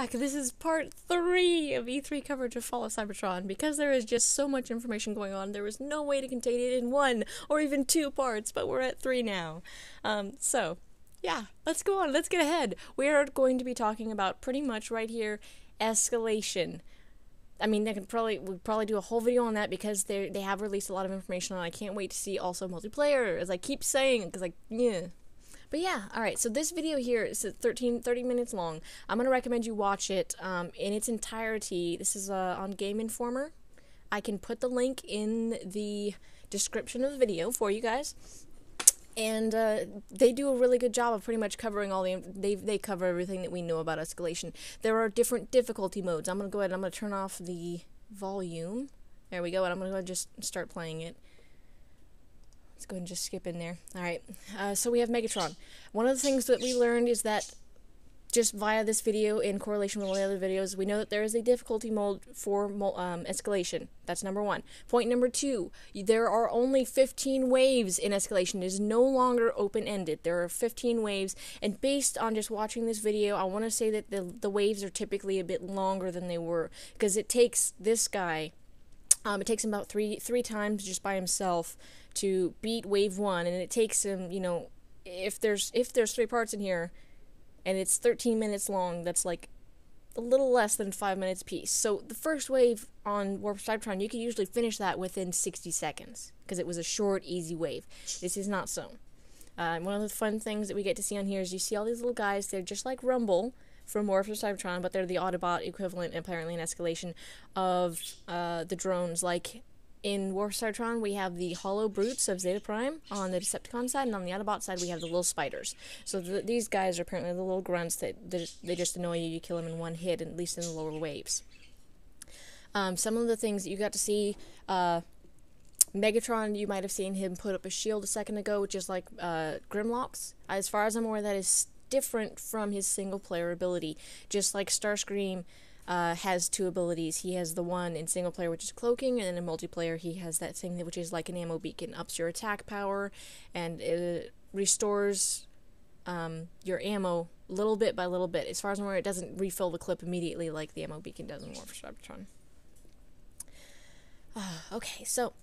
back! This is part 3 of E3 coverage of Fall of Cybertron. Because there is just so much information going on, there was no way to contain it in 1 or even 2 parts, but we're at 3 now. So, yeah, let's go on, let's get ahead. We are going to be talking about pretty much right here, Escalation. I mean, we'll probably do a whole video on that because they have released a lot of information on it. I can't wait to see also multiplayer, as I keep saying, because yeah. But yeah, alright, so this video here is 30 minutes long. I'm going to recommend you watch it in its entirety. This is on GameInformer. I can put the link in the description of the video for you guys. And they do a really good job of pretty much covering all the... They cover everything that we know about Escalation. There are different difficulty modes. I'm going to go ahead and I'm going to turn off the volume. There we go, and I'm going to go ahead and just start playing it. Let's go ahead and just skip in there. Alright, so we have Megatron. One of the things that we learned is that, just via this video, in correlation with all the other videos, we know that there is a difficulty mode for Escalation. That's number 1. Point number 2, there are only 15 waves in Escalation. It is no longer open-ended. There are 15 waves, and based on just watching this video, I want to say that the waves are typically a bit longer than they were, because it takes this guy... it takes him about three times just by himself to beat wave 1, and it takes him, you know, if there's 3 parts in here, and it's 13 minutes long, that's like a little less than 5 minutes piece. So the first wave on Warp Cybertron, you can usually finish that within 60 seconds, because it was a short, easy wave. This is not so. One of the fun things that we get to see on here is you see all these little guys, they're just like Rumble from War for Cybertron, but they're the Autobot equivalent, apparently in Escalation, of the drones. Like, in War for Cybertron, we have the Hollow Brutes of Zeta Prime on the Decepticon side, and on the Autobot side, we have the little spiders. So these guys are apparently the little grunts that they just annoy you. You kill them in one hit, at least in the lower waves. Some of the things that you got to see, Megatron, you might have seen him put up a shield a second ago, which is like Grimlock's. As far as I'm aware, that is different from his single-player ability. Just like Starscream has 2 abilities. He has the one in single-player, which is cloaking, and then in multiplayer, he has that thing which is like an ammo beacon. Ups your attack power, and it restores your ammo little bit by little bit. As far as I'm aware, it doesn't refill the clip immediately like the ammo beacon does in War for Cybertron. Okay, so...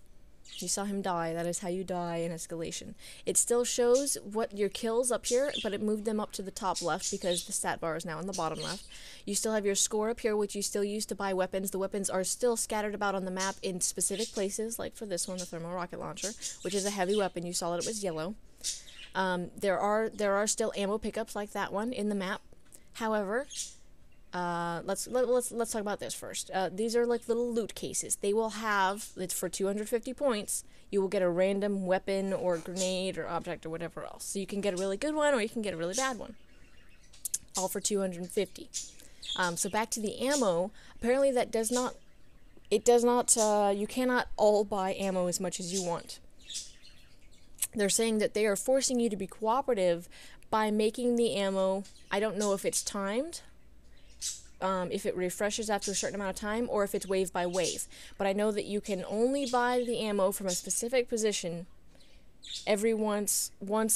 you saw him die. That is how you die in Escalation. It still shows what your kills up here, but it moved them up to the top left because the stat bar is now in the bottom left. You still have your score up here, which you still use to buy weapons. The weapons are still scattered about on the map in specific places, like for this one, the thermal rocket launcher, which is a heavy weapon. You saw that it was yellow. There are still ammo pickups like that one in the map. However, let's talk about this first. These are like little loot cases. They will have, it's for 250 points, you will get a random weapon or grenade or object or whatever else. So you can get a really good one or you can get a really bad one. All for 250. So back to the ammo, apparently that does not, you cannot all buy ammo as much as you want. They're saying that they are forcing you to be cooperative by making the ammo, I don't know if it's timed, if it refreshes after a certain amount of time, or if it's wave by wave. But I know that you can only buy the ammo from a specific position once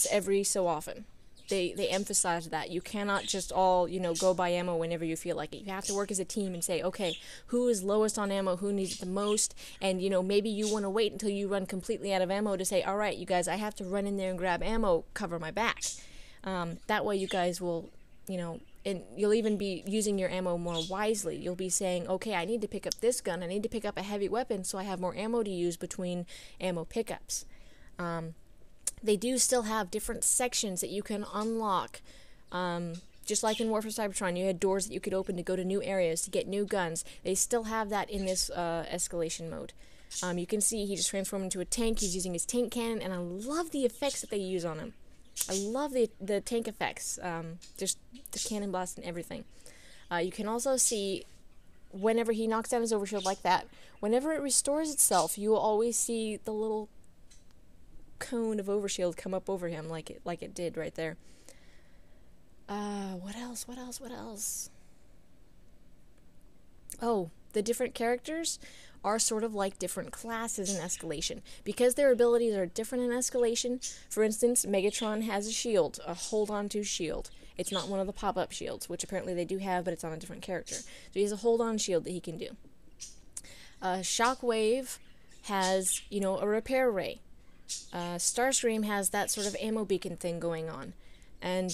every so often. They emphasize that. You cannot just all, you know, go buy ammo whenever you feel like it. You have to work as a team and say, okay, who is lowest on ammo, who needs it the most, and, you know, maybe you want to wait until you run completely out of ammo to say, alright, you guys, I have to run in there and grab ammo, cover my back. That way you guys will, you know, and you'll even be using your ammo more wisely. You'll be saying, okay, I need to pick up this gun, I need to pick up a heavy weapon so I have more ammo to use between ammo pickups. They do still have different sections that you can unlock. Just like in War for Cybertron, you had doors that you could open to go to new areas, to get new guns. They still have that in this Escalation mode. You can see he just transformed into a tank. He's using his tank cannon, and I love the effects that they use on him. I love the tank effects, just the cannon blast and everything. You can also see, whenever he knocks down his overshield like that, whenever it restores itself, you will always see the little cone of overshield come up over him, like it did right there. What else? Oh, the different characters are sort of like different classes in Escalation. Because their abilities are different in Escalation, for instance, Megatron has a shield, a hold-on-to shield. It's not one of the pop-up shields, which apparently they do have, but it's on a different character. So he has a hold-on shield that he can do. Shockwave has, you know, a repair ray. Starscream has that sort of ammo beacon thing going on. And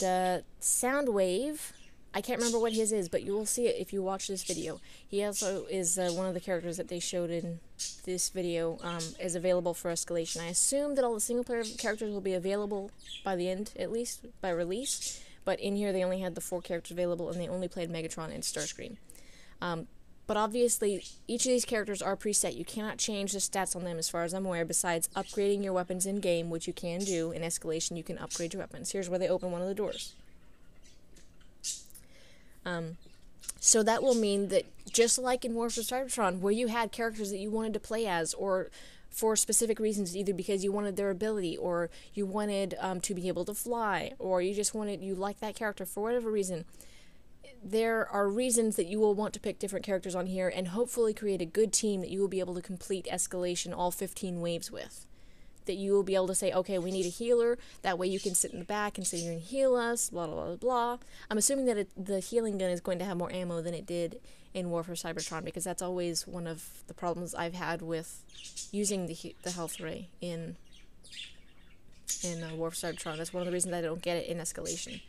Soundwave, I can't remember what his is, but you will see it if you watch this video. He also is one of the characters that they showed in this video, is available for Escalation. I assume that all the single-player characters will be available by the end, at least, by release. But in here they only had the 4 characters available, and they only played Megatron and Starscream. But obviously, each of these characters are preset. You cannot change the stats on them as far as I'm aware, besides upgrading your weapons in-game, which you can do. In Escalation, you can upgrade your weapons. Here's where they open one of the doors. So that will mean that, just like in War for Cybertron, where you had characters that you wanted to play as, or for specific reasons, either because you wanted their ability, or you wanted to be able to fly, or you just wanted, you liked that character for whatever reason, there are reasons that you will want to pick different characters on here and hopefully create a good team that you will be able to complete Escalation all 15 waves with. That you will be able to say, okay, we need a healer, that way you can sit in the back and say you're going to heal us, blah, blah, blah, blah. I'm assuming that the healing gun is going to have more ammo than it did in War for Cybertron, because that's always one of the problems I've had with using the health ray in War for Cybertron. That's one of the reasons I don't get it in Escalation.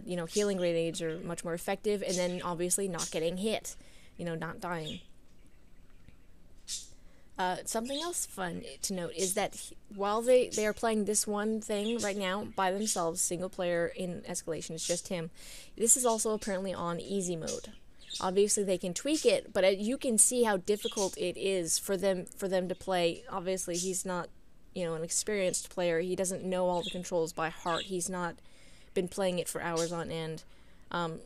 You know, healing grenades are much more effective, and then obviously not getting hit, you know, not dying. Something else fun to note is that while they are playing this one thing right now by themselves, single player in Escalation, it's just him, this is also apparently on easy mode. Obviously they can tweak it, but you can see how difficult it is for them to play. Obviously he's not, you know, an experienced player. He doesn't know all the controls by heart. He's not been playing it for hours on end,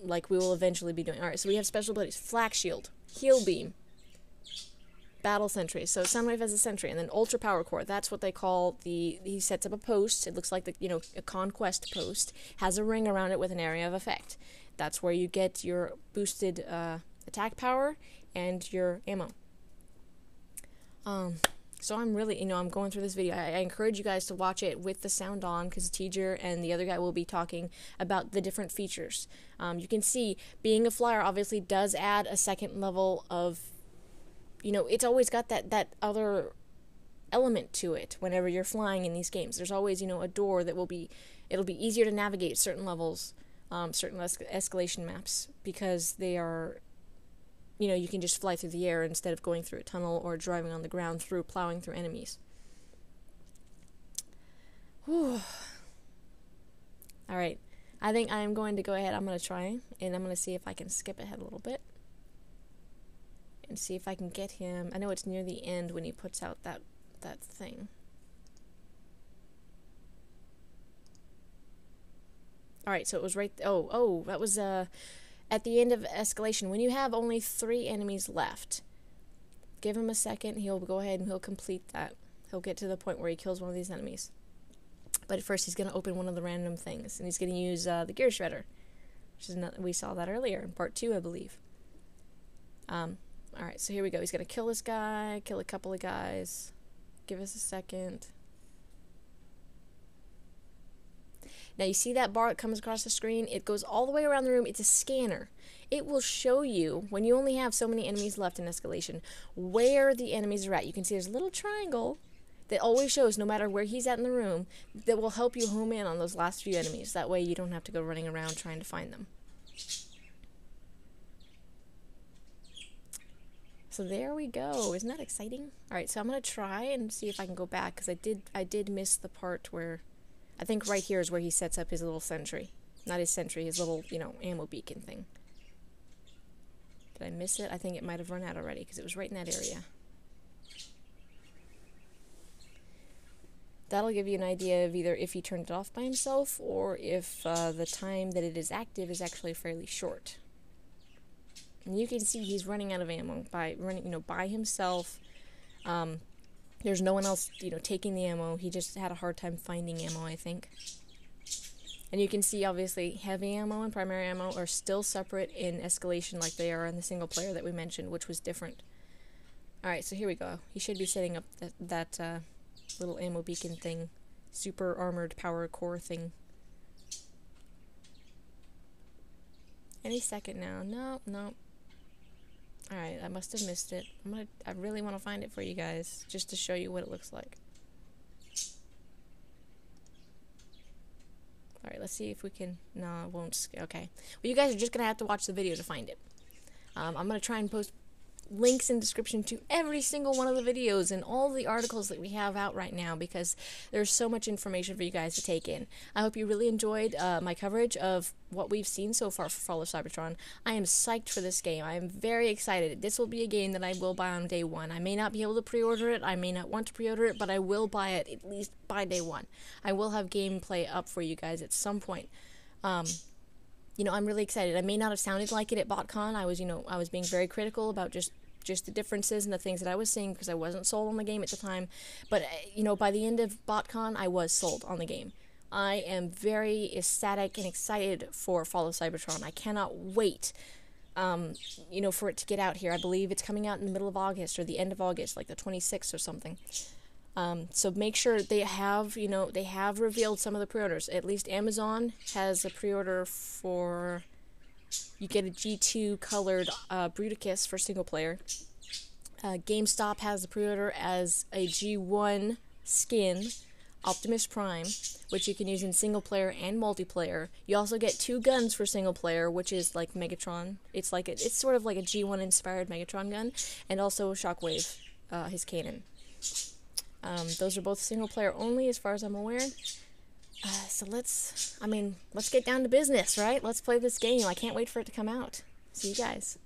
like we will eventually be doing. Alright, so we have special abilities. Flak Shield, Heal Beam, Battle Sentry. So Soundwave has a sentry, and then Ultra Power Core. That's what they call he sets up a post. It looks like a conquest post. Has a ring around it with an area of effect. That's where you get your boosted attack power and your ammo. So I'm really, I'm going through this video. I encourage you guys to watch it with the sound on, because Teacher and the other guy will be talking about the different features. You can see, being a flyer obviously does add a second level of, it's always got that other element to it whenever you're flying in these games. There's always, a door that it'll be easier to navigate certain levels, certain escalation maps, because they are, you can just fly through the air instead of going through a tunnel or driving on the ground plowing through enemies. Whew. Alright, I think I'm going to go ahead, I'm going to try, and I'm going to see if I can skip ahead a little bit. And see if I can get him. I know it's near the end when he puts out that thing. Alright, so it was right, that was, at the end of Escalation, when you have only 3 enemies left, give him a second, he'll go ahead and he'll complete that. He'll get to the point where he kills one of these enemies. But at first he's going to open one of the random things, and he's going to use the Gear Shredder, which is we saw that earlier in part 2, I believe. Alright, so here we go. He's going to kill this guy, kill a couple of guys. Give us a second. Now you see that bar that comes across the screen? It goes all the way around the room. It's a scanner. It will show you, when you only have so many enemies left in Escalation, where the enemies are at. You can see there's a little triangle that always shows, no matter where he's at in the room, that will help you home in on those last few enemies. That way you don't have to go running around trying to find them. So there we go. Isn't that exciting? Alright, so I'm going to try and see if I can go back, because I did miss the part where, I think right here is where he sets up his little sentry. Not his sentry, his little, ammo beacon thing. Did I miss it? I think it might have run out already, because it was right in that area. That'll give you an idea of either if he turned it off by himself, or if the time that it is active is actually fairly short. And you can see he's running out of ammo by running, by himself. There's no one else, taking the ammo. He just had a hard time finding ammo, I think. And you can see, obviously, heavy ammo and primary ammo are still separate in Escalation like they are in the single player that we mentioned, which was different. Alright, so here we go. He should be setting up that little ammo beacon thing. Super armored power core thing. Any second now. No. Alright, I must have missed it. I really want to find it for you guys, just to show you what it looks like. Alright, let's see if we can... No, it won't... Okay. Well, you guys are just going to have to watch the video to find it. I'm going to try and post links in the description to every single one of the videos and all the articles that we have out right now, because there's so much information for you guys to take in. I hope you really enjoyed my coverage of what we've seen so far for Fall of Cybertron. I am psyched for this game. I am very excited. This will be a game that I will buy on day one. I may not be able to pre-order it, I may not want to pre-order it, but I will buy it at least by day one. I will have gameplay up for you guys at some point. You know, I'm really excited. I may not have sounded like it at BotCon. I was being very critical about just the differences and the things that I was seeing because I wasn't sold on the game at the time. But, you know, by the end of BotCon, I was sold on the game. I am very ecstatic and excited for Fall of Cybertron. I cannot wait, you know, for it to get out here. I believe it's coming out in the middle of August or the end of August, like the 26th or something. So make sure they have, you know, they have revealed some of the pre-orders. At least Amazon has a pre-order for, you get a G2 colored Bruticus for single player. GameStop has a pre-order as a G1 skin, Optimus Prime, which you can use in single player and multiplayer. You also get 2 guns for single player, which is like Megatron. It's sort of like a G1 inspired Megatron gun, and also Shockwave, his cannon. Those are both single player only as far as I'm aware. So let's get down to business, right? Let's play this game. I can't wait for it to come out. See you guys.